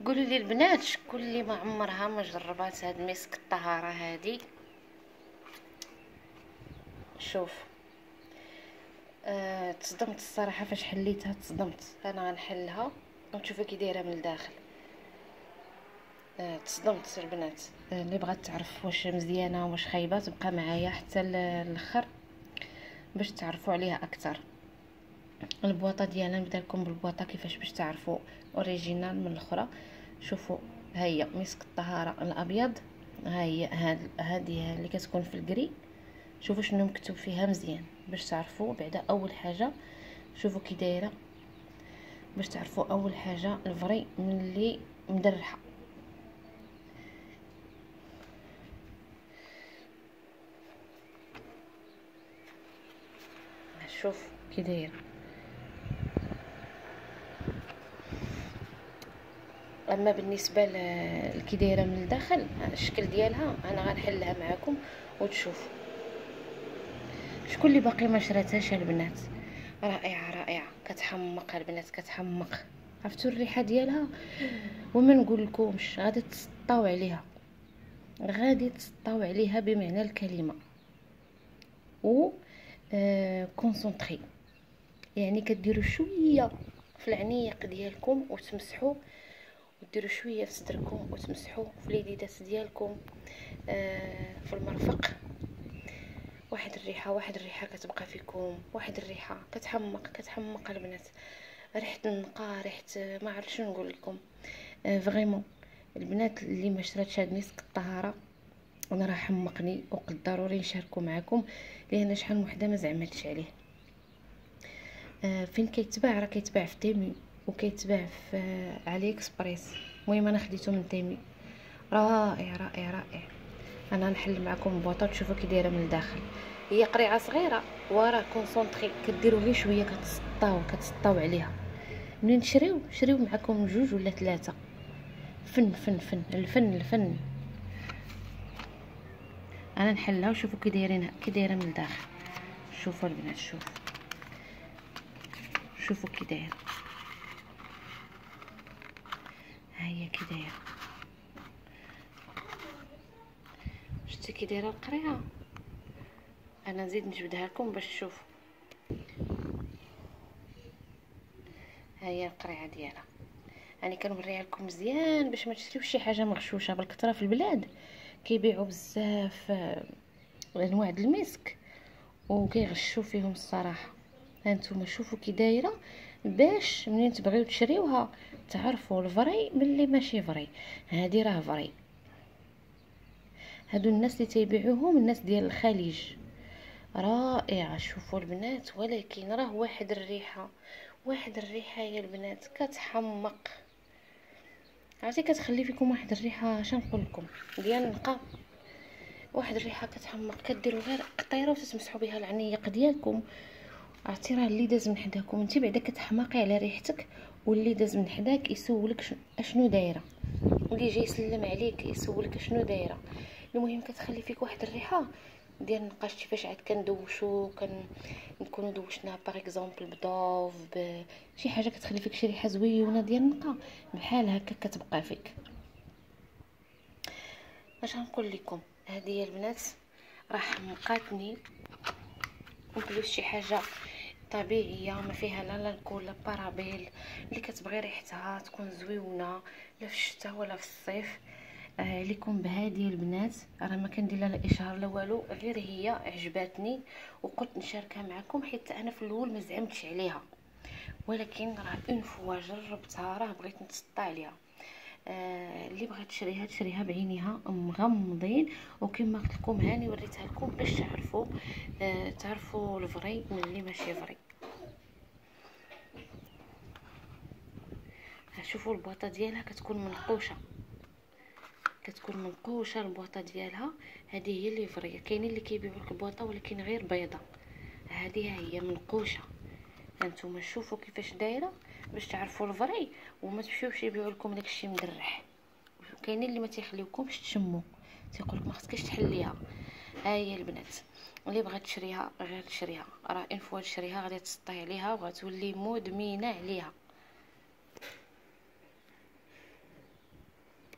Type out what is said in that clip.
قولوا لي البنات شكون اللي ما عمرها ما جربات هاد مسك الطهاره هادي. شوف، تصدمت الصراحه فاش حليتها، تصدمت. انا غنحلها ونشوفها كي دايره من الداخل. تصدمت البنات. اللي بغات تعرف واش مزيانه واش خايبه تبقى معايا حتى الاخر باش تعرفوا عليها اكثر. البواطه ديالها نبدا لكم بالبواطه كيفاش باش تعرفوا اوريجينال من الاخرى. شوفوا، ها هي مسك الطهاره الابيض، ها هي هذه اللي كتكون في الكري. شوفوا شنو مكتوب فيها مزيان باش تعرفوا. بعدا اول حاجه شوفوا كي دايره باش تعرفوا. اول حاجه الفري من اللي مدرحه. شوف كي دايره. اما بالنسبه لكي دايره من الداخل الشكل ديالها انا غنحلها معكم وتشوفوا. شكون اللي باقي ما شراتهاش البنات؟ رائعه رائعه، كتحمق البنات، كتحمق. عرفتوا الريحه ديالها؟ وما نقول لكمش غادي تسطاو عليها، غادي تسطاو عليها بمعنى الكلمه. و كونسونطري، يعني كديروا شويه في العنيق ديالكم وتمسحوا، وديروا شويه في صدركم وتمسحوا في اليديدات ديالكم، في المرفق. واحد الريحه كتبقى فيكم، واحد الريحه كتحمق البنات. ريحه النقا، ريحه ما عرفت شنو نقول لكم. فريمون البنات اللي ما شراتش هاد مسك الطهاره انا راه حمقني، وقد ضروري نشاركو معكم لان شحال من وحده ما زعملتش عليه. فين كيتباع؟ راه كيتباع في تيمي وكيتباع في علي اكسبريس. المهم انا خديته من تيمي. رائع رائع رائع. انا نحل معكم البواطه تشوفوا كي دايره من الداخل. هي قريعه صغيره وراه كونسونطري، كديروا غير شويه كتسطاو عليها. منين شريو معكم جوج ولا ثلاثه. فن فن فن الفن الفن. انا نحلها وشوفوا كي دايره من الداخل. شوفوا البنات، شوفوا كي دايره. ها هي كي دايره. شفتي كي دايره القريعه؟ انا نزيد نجبدها لكم باش تشوفوا. ها هي القريعه ديالها. يعني كنوريها لكم مزيان باش ما تشريوش شي حاجه مغشوشه. بالكثره في البلاد كيبيعوا بزاف انواع د المسك وكيغشوا فيهم الصراحه. هانتوما شوفوا كي دايره باش منين تبغيو تشريوها تعرفوا الفري من اللي ماشي فري. هادي راه فري. هادو الناس اللي تيبيعوهم الناس ديال الخليج. رائعه. شوفوا البنات، ولكن راه واحد الريحه يا البنات كتحمق. عرفتي كتخلي فيكم واحد الريحه شنقول لكم ديال النقا. واحد الريحه كتحمق. كديروا غير قطيره وتتمسحوا بها العنيق ديالكم. عرفتي راه اللي داز من حداكم انت بعدا كتحماقي على ريحتك، واللي داز من حداك يسولك اشنو دايره، واللي جاي يسلم عليك يسولك اشنو دايره. المهم كتخلي فيك واحد الريحه ديال النقاش. شتي فاش عاد كندوشو نكونوا دوشنا باغ اكزومبل بضوف بشي حاجه كتخلي فيك شي ريحه زويونه ديال النقا، بحال هكا كتبقى فيك. اش غنقول لكم؟ هذه البنات راه حمقاتني. وبلوس شي حاجه طبيعيه ما فيها لا الكول لا بارابيل، اللي كتبغي ريحتها تكون زويونه لا في الشتاء ولا في الصيف. لكم بهذه البنات راه ما كندير لا اشهار لا والو، غير هي عجباتني وقلت نشاركها معكم حيت انا في الاول ما زعمتش عليها، ولكن راه اون فوا جربتها راه بغيت نتسطى عليها. اللي بغات تشريها بعينيها مغمضين. وكما قلت لكم هاني وريتها لكم باش تعرفوا الفري من اللي ماشي فري. شوفوا البواطه ديالها كتكون منقوشه البواطه ديالها. هذه هي اللي فريه. كاينين اللي كيبيعوا لك البواطه ولكن غير بيضه، هذه هي منقوشه. هانتوما شوفوا كيفاش دايره باش تعرفوا الفري وما تمشيوش يبيعوا لكم داكشي مدرح. كاينين اللي ما تيخليوكمش تشموا، تيقول لك ما خصكش تحليها. ها هي البنات اللي بغات تشريها غير تشريها، راه ان فوا تشريها غادي تسطي عليها وغتولي مدمنه عليها.